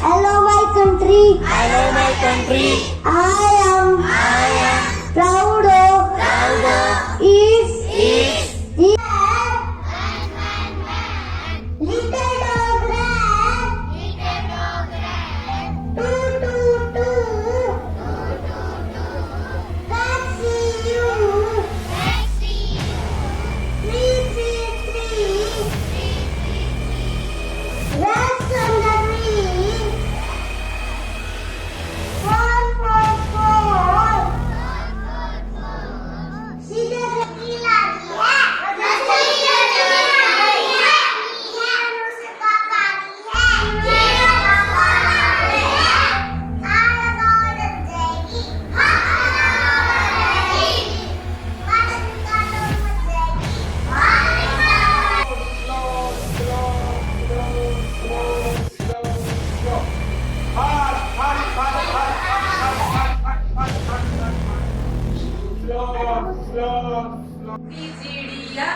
Hello my country. Hello my country. I am proud of its little dog ran. Two, two, two. Taxi you. Three, three, three. Rats on the tree. Four, four, four. सीधे से नीला दिया। उसका पानी है। BCDया